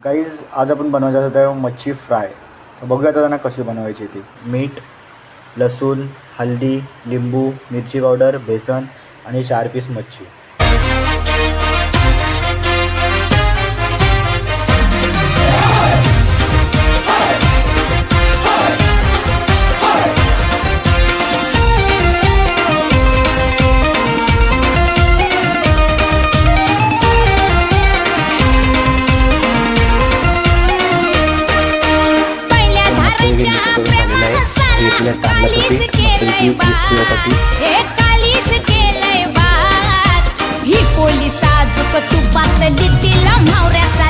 Guys आज आपण बनवायचं होतं मच्छी फ्राय. तर बघूया त्यांना कशी बनवायची ती. मीठ, लसूण, हळदी, लिंबू, मिरची पावडर, बेसन आणि 4 पीस मच्छी. ही पोलिस साजूक तुपात लिटीला मावऱ्याचा